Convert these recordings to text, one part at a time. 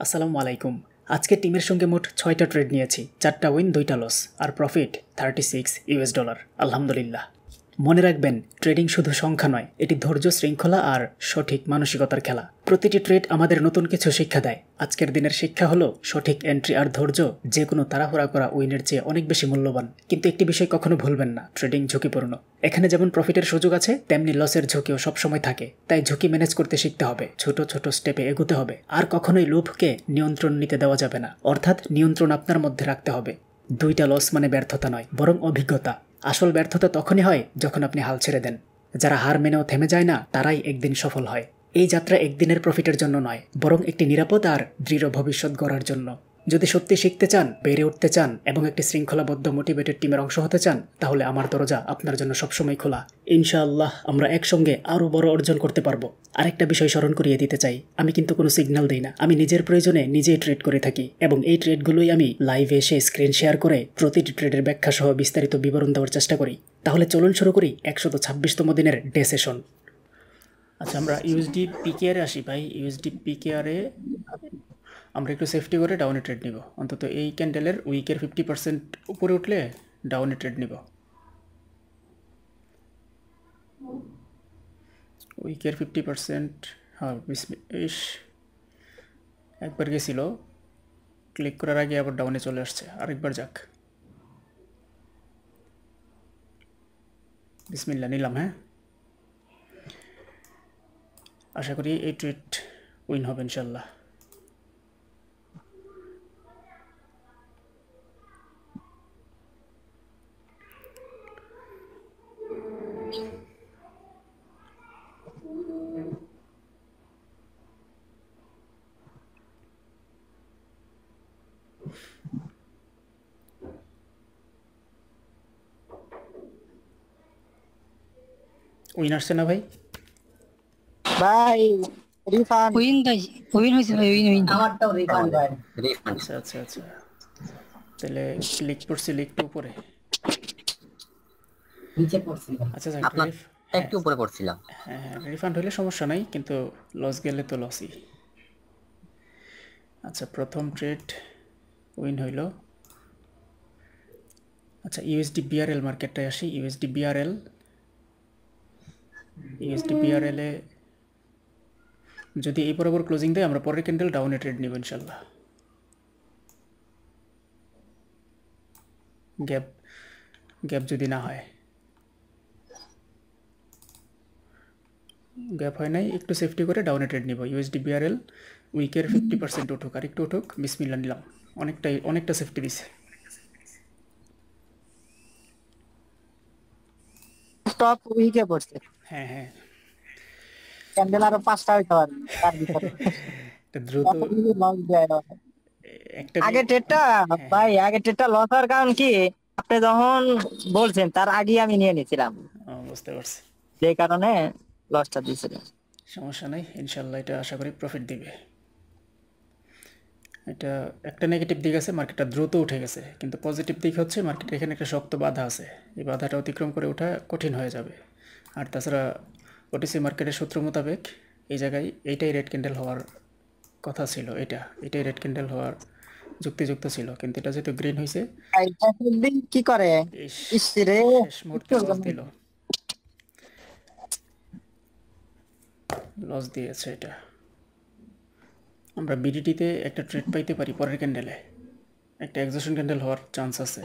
আসসালামু আলাইকুম। আজকে টিমের সঙ্গে মোট ৬টা ট্রেড নিয়েছি, ৪টা উইন ২টা লস আর প্রফিট $36। আলহামদুলিল্লাহ। মনে রাখবেন, ট্রেডিং শুধু সংখ্যা নয়, এটি ধৈর্য, শৃঙ্খলা আর সঠিক মানসিকতার খেলা। প্রতিটি ট্রেড আমাদের নতুন কিছু শিক্ষা দেয়। আজকের দিনের শিক্ষা হলো সঠিক এন্ট্রি আর ধৈর্য যে কোনো তাড়াহুড়া করা উইনের চেয়ে অনেক বেশি মূল্যবান। কিন্তু একটি বিষয় কখনো ভুলবেন না, ট্রেডিং ঝুঁকিপূর্ণ। এখানে যেমন প্রফিটের সুযোগ আছে, তেমনি লসের ঝুঁকিও সবসময় থাকে। তাই ঝুঁকি ম্যানেজ করতে শিখতে হবে, ছোট ছোট স্টেপে এগোতে হবে, আর কখনোই লোভকে নিয়ন্ত্রণ নিতে দেওয়া যাবে না, অর্থাৎ নিয়ন্ত্রণ আপনার মধ্যে রাখতে হবে। ২টা লস মানে ব্যর্থতা নয়, বরং অভিজ্ঞতা। আসল ব্যর্থতা তখনই হয় যখন আপনি হাল ছেড়ে দেন। যারা হার মেনেও থেমে যায় না, তারাই একদিন সফল হয়। এই যাত্রা একদিনের প্রফিটের জন্য নয়, বরং একটি নিরাপদ আর দৃঢ় ভবিষ্যৎ গড়ার জন্য। যদি সত্যি শিখতে চান, বেড়ে উঠতে চান এবং একটি শৃঙ্খলাবদ্ধ মোটিভেটেড টিমের অংশ হতে চান, তাহলে আমার দরজা আপনার জন্য সবসময় খোলা। ইনশাআল্লাহ আমরা একসঙ্গে আরও বড় অর্জন করতে পারবো। আরেকটা বিষয় স্মরণ করিয়ে দিতে চাই, আমি কিন্তু কোনো সিগন্যাল দিই না। আমি নিজের প্রয়োজনে নিজেই ট্রেড করে থাকি এবং এই ট্রেডগুলোই আমি লাইভে এসে স্ক্রিন শেয়ার করে প্রতিটি ট্রেডের ব্যাখ্যা সহ বিস্তারিত বিবরণ দেওয়ার চেষ্টা করি। তাহলে চলুন শুরু করি 126তম দিনের ডে সেশন। আচ্ছা, আমরা ইউএসডি পিকেআরে আসি ভাই। ইউএসডি পিকেআরে আমরা একটু সেফটি করে ডাউনে ট্রেড নিব। অন্তত এই ক্যান্ডেলের উইকের 50% উপরে উঠলে ডাউনে ট্রেড নিব। উইকের 50%, হ্যাঁ একবার গেছিল, ক্লিক করার আগে আবার ডাউনে চলে আসছে। আরেকবার যাক, বিসমিল্লাহ নিলাম। হ্যাঁ, আশা করি এই ট্রেড উইন হবে ইনশাল্লাহ। উইন আসছে না ভাই? ভাই রিফান্ড উইন ভাই, উইন হয়েছে ভাই, উইন। আমারটাও রিফান্ড ভাই। আচ্ছা আচ্ছা আচ্ছা, তাহলে ক্লিক করছি একটু উপরে, নিচে পড়ছি। আচ্ছা আচ্ছা, আপনার একটু উপরে পড়ছিলাম। হ্যাঁ হ্যাঁ, রিফান্ড হলে সমস্যা নাই, কিন্তু লস গেলে তো লসই। আচ্ছা, প্রথম ট্রেড উইন হইল। আচ্ছা, ইউএসডি বিআরএল মার্কেটটায় আসি। ইউএসডি বিআরএল এ যদি এই বরাবর ক্লোজিং দেয়, আমরা পরের ক্যান্ডেল ডাউনে ট্রেড নিব ইনশাল্লাহ। গ্যাপ যদি না হয়, গ্যাপ হয় নাই, একটু সেফটি করে ডাউনে ট্রেড নিব। ইউএসডি বিআরএল উইকের 50% উঠুক, আর একটু উঠুক, বিসমিল্লাহ নিলাম। অনেকটা সেফটি দিছে। স্টপ উইকে পড়ছে। হ্যাঁ হ্যাঁ, ক্যান্ডেল আরো 5টা হইতে পারে তার ভিতরে। এটা দ্রুত লস দেয় না। একটা আগে ট্রেডটা ভাই, আগে ট্রেডটা লস হওয়ার কারণ কি, আপনি যখন বলছেন তার আগে আমি নিয়ে নিয়েছিলাম, বুঝতে পারছি। যে কারণে লসটা দিয়েছিলাম। সমস্যা নাই, ইনশাল্লাহ এটা আশা করি প্রফিট দিবে। এটা একটা নেগেটিভ দিক আছে, মার্কেটটা দ্রুত উঠে গেছে, কিন্তু পজিটিভ দিক হচ্ছে মার্কেটের এখানে একটা শক্ত বাধা আছে। এই বাধাটা অতিক্রম করে ওঠা কঠিন হয়ে যাবে। আর তাছাড়া ওটিসি মার্কেটের সূত্র মোতাবেক এই জায়গায় এইটাই রেড ক্যান্ডেল হওয়ার কথা ছিল, এটাই রেড ক্যান্ডেল হওয়ার যুক্তিযুক্ত ছিল, কিন্তু এটা যেহেতু গ্রিন হয়েছে, কি করে রে, শেষ মুহূর্তে লস দিয়েছে এটা। আমরা বিডিটিতে একটা ট্রেড পাইতে পারি পরের ক্যান্ডেলে, একটা এক্সজশন ক্যান্ডেল হওয়ার চান্স আছে।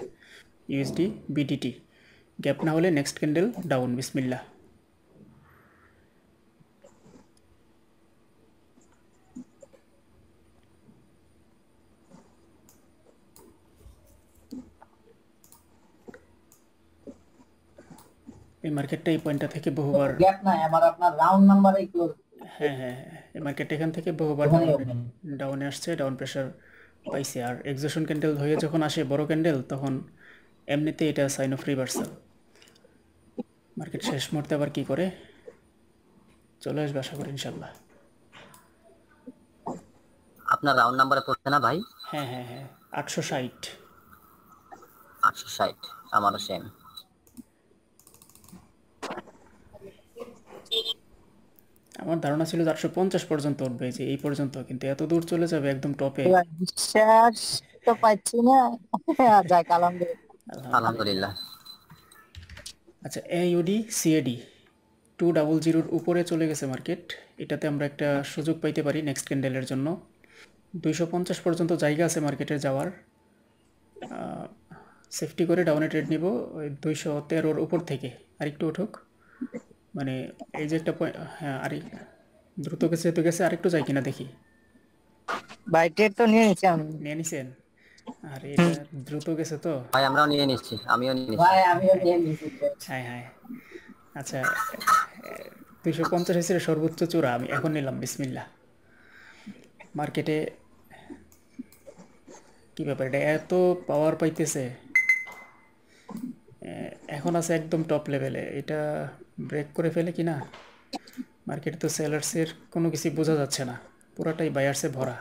ইউএসডি বিডিটি গ্যাপ না হলে নেক্সট ক্যান্ডেল ডাউন, বিসমিল্লাহ। এই মার্কেটটা এই পয়েন্টটা থেকে বহুবার গ্যাপ নাই আমার, আপনার রাউন্ড নাম্বারই ক্লোজ। হ্যাঁ হ্যাঁ, এই মার্কেটটা এখান থেকে বহুবার ডাউনে আসছে, ডাউন প্রেশার পাইছে। আর এক্সজশন ক্যান্ডেল হয়ে যখন আসে বড় ক্যান্ডেল, তখন এমনিতে এটা সাইন অফ রিভার্সাল। মার্কেট শেষ মুহূর্তে আবার কি করে চলে আসবে আশা করি ইনশাল্লাহ। আপনার রাউন্ড নাম্বারে পড়ছে না ভাই? হ্যাঁ হ্যাঁ হ্যাঁ, 860। 860, আমারও সেম। আমার ধারণা ছিল 450 পর্যন্ত উঠবে, যে এই পর্যন্ত, কিন্তু এত দূর চলে যাবে একদম টপে। এবার বিশ্বাস তো পাচ্ছি না। যাক আলহামদুলিল্লাহ। আলহামদুলিল্লাহ। আচ্ছা, এইউডি সিএডি 200 উপরে চলে গেছে মার্কেট। এটাতে আমরা একটা সুযোগ পাইতে পারি নেক্সট ক্যান্ডেলের জন্য। 250 পর্যন্ত জায়গা আছে মার্কেটে যাওয়ার। সেফটি করে ডাউনে ট্রেড নিব ওই 213 উপর থেকে। আর একটু উঠুক, মানে এই যে একটা হ্যাঁ, আর দ্রুত গেছে তো গেছে, আরেকটু যাই কিনা দেখি। ভাই ট্রেড তো নিয়ে নিচ্ছি আমি। নিয়ে নিছেন? আর এটা দ্রুত গেছে তো। ভাই আমরাও নিয়ে নিচ্ছি, আমিও নিয়ে নিচ্ছি। ভাই আমিও নিয়ে নিচ্ছি। হ্যাঁ হ্যাঁ, আচ্ছা 250 হয়েছে সর্বোচ্চ চূড়া, আমি এখন নিলাম। বিসমিল্লাহ। মার্কেটে কি ব্যাপার, এটা এত পাওয়ার পাইতেছে, এখন আছে একদম টপ লেভেলে। এটা ব্রেক করে ফেলে কি না? মার্কেটে তো সেলার্সের কোনো কিছু বোঝা যাচ্ছে না, পুরাটাই বায়ার্সে ভরা।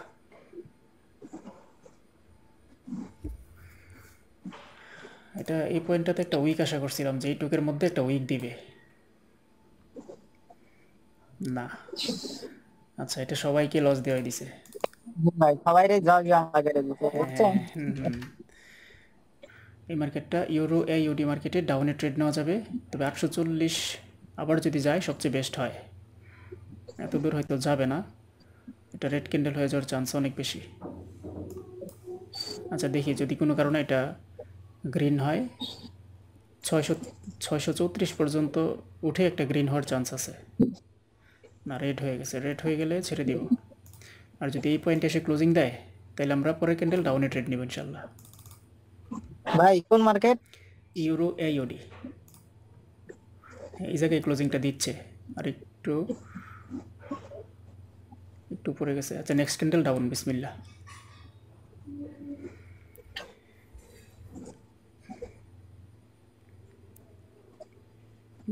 এটা এই পয়েন্টটাতে একটা উইক আশা করছিলাম, যে এই টুকের মধ্যে একটা উইক দিবে না। আচ্ছা, এটা সবাইকে লস দেওয়াই দিছে। ভাই সবাই রে যাও যাও আগে দিতে বুঝছেন। এই মার্কেটটা ইউরো ইউডি মার্কেটে ডাউনে ট্রেড নেওয়া যাবে, তবে 840 আবার যদি যায় সবচেয়ে বেস্ট হয়। এত দূর হয়তো যাবে না, এটা রেড ক্যান্ডেল হয়ে যাওয়ার চান্স অনেক বেশি। আচ্ছা দেখি, যদি কোনো কারণে এটা গ্রিন হয়, 634 পর্যন্ত উঠে একটা গ্রিন হওয়ার চান্স আছে। না, রেড হয়ে গেছে। রেড হয়ে গেলে ছেড়ে দিব। আর যদি এই পয়েন্টে এসে ক্লোজিং দেয়, তাহলে আমরা পরের ক্যান্ডেল ডাউনে ট্রেড নিব ইনশাল্লাহ। ভাই কোন মার্কেট? ইউরো ইউডি এই জায়গায় ক্লোজিংটা দিচ্ছে। আর একটু একটু পড়ে গেছে। আচ্ছা, নেক্সট ক্যান্ডেল ডাউন। বিসমিল্লাহ।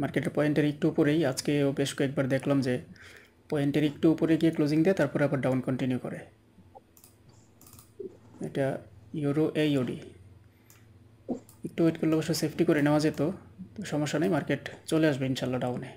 মার্কেটের পয়েন্টের একটু উপরেই আজকেও বেশ কয়েকবার দেখলাম যে পয়েন্টের একটু উপরে গিয়ে ক্লোজিং দেয়, তারপরে আবার ডাউন কন্টিনিউ করে। এটা ইউরো ইউডি একটু ওয়েট করলে অবশ্য সেফটি করে নেওয়া যেত, তো সমস্যা নেই, মার্কেট চলে আসবে ইনশাল্লাহ ডাউনে।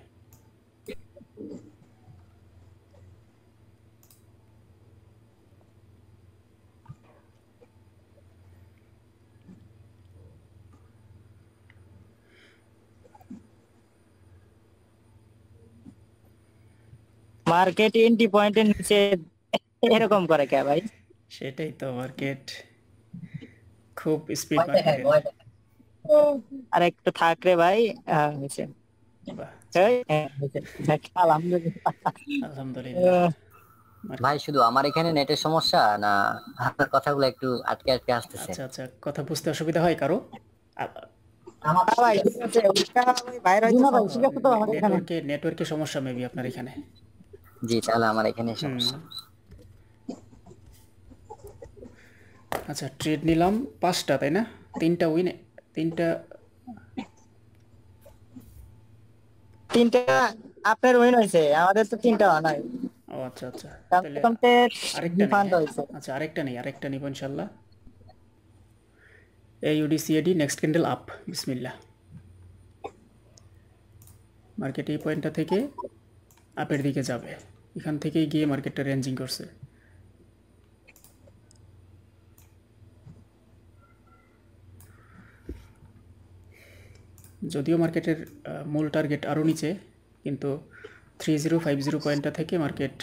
মার্কেট এন্ট্রি পয়েন্টের নিচে এরকম করে কে ভাই? সেটাই তো, মার্কেট খুব স্পিড মার্কেটের। আর একটু থাক রে ভাই। হয়েছে। বাহ, এই, হয়েছে। যাক, আলহামদুলিল্লাহ। আলহামদুলিল্লাহ। ভাই শুধু আমার এখানে নেটের সমস্যা না, আপনার কথাগুলো একটু আটকে আটকে আসতেছে। আচ্ছা আচ্ছা, কথা বুঝতে অসুবিধা হয় কারো? ভাই ঠিক আছে, ওইটা ওই বাইরে হয়তো ঠিক আছে তো আমাদের এখানে। নেটওয়ার্কের সমস্যা মেবি আপনার এখানে। জি, তাহলে আমার এখানে সমস্যা। আচ্ছা, ট্রেড নিলাম 5টা, তাই না? 3টা উইন, 3টা। তিনটা আপনার উইন হয়েছে, আমাদের তো তিনটা নাই। ও আচ্ছা আচ্ছা, তাহলে তাহলে আরেকটা নেই। রিফান্ড হয়েছে। আচ্ছা, আরেকটা নিব ইনশাল্লাহ। UD CAD next candle up. বিসমিল্লাহ। মার্কেট এই পয়েন্টটা থেকে আপের দিকে যাবে, এখান থেকেই গিয়ে মার্কেটটা রেঞ্জিং করছে। যদিও মার্কেটের মূল টার্গেট আরও নিচে, কিন্তু 3050 পয়েন্টটা থেকে মার্কেট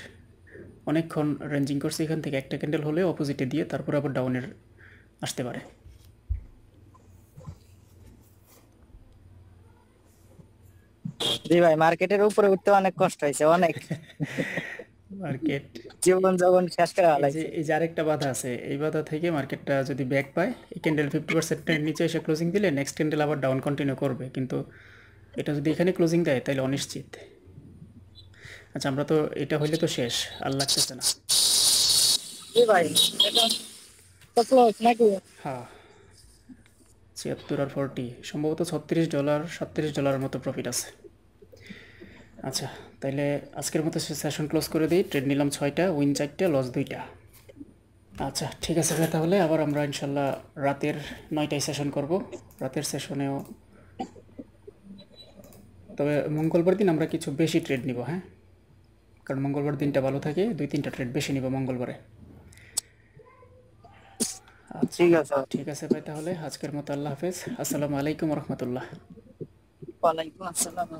অনেকক্ষণ রেঞ্জিং করছে। এখান থেকে একটা ক্যান্ডেল হলে অপোজিটে দিয়ে তারপর আবার ডাউনের আসতে পারে। জি ভাই, মার্কেটের উপরে উঠতে অনেক কষ্ট হয়েছে, অনেক মার্কেট জীবন যখন শেষ করে ফেলাইছে। এই যে আরেকটা বাধা আছে, এই বাধা থেকে মার্কেটটা যদি ব্যাক পায়, এই ক্যান্ডেল 50% নিচে এসে ক্লোজিং দিলে নেক্সট ক্যান্ডেল আবার ডাউন কন্টিনিউ করবে, কিন্তু এটা যদি এখানে ক্লোজিং দেয় তাহলে অনিশ্চিত। আচ্ছা, আমরা তো এটা হইলে তো শেষ, আর লাগতেছে না। জি ভাই, এটা তো ক্লোজ নাকি? হ্যাঁ, 76 আর 40 সম্ভবত $36 $37 মতো প্রফিট আছে। আচ্ছা, তাইলে আজকের মতো সেশন ক্লোজ করে দিই। ট্রেড নিলাম 6টা, উইন 4টা, লস 2টা। আচ্ছা ঠিক আছে ভাই, তাহলে আবার আমরা ইনশাল্লাহ রাতের 9টায় সেশন করব। রাতের সেশনেও তবে মঙ্গলবার দিন আমরা কিছু বেশি ট্রেড নিব। হ্যাঁ, কারণ মঙ্গলবার দিনটা ভালো থাকে, 2-3টা ট্রেড বেশি নিব মঙ্গলবারে। আচ্ছা ঠিক আছে। ঠিক আছে ভাই, তাহলে আজকের মতো আল্লাহ হাফেজ। আসসালামু আলাইকুম রহমতুল্লাহ। ওয়ালাইকুম আসসালাম।